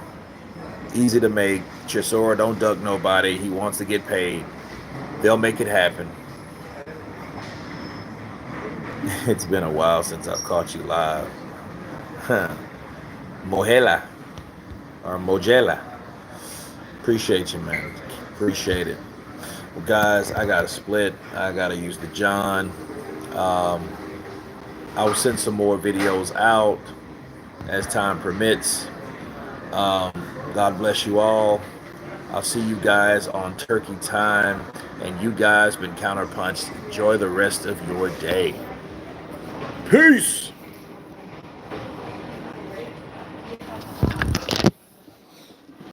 Easy to make. Chisora don't duck nobody. He wants to get paid. They'll make it happen. It's been a while since I've caught you live. Mojela or Mojela. Appreciate you, man. Appreciate it. Well, guys, I got to split. I got to use the John. I will send some more videos out as time permits. God bless you all. I'll see you guys on turkey time. And you guys been counterpunched. Enjoy the rest of your day. Peace.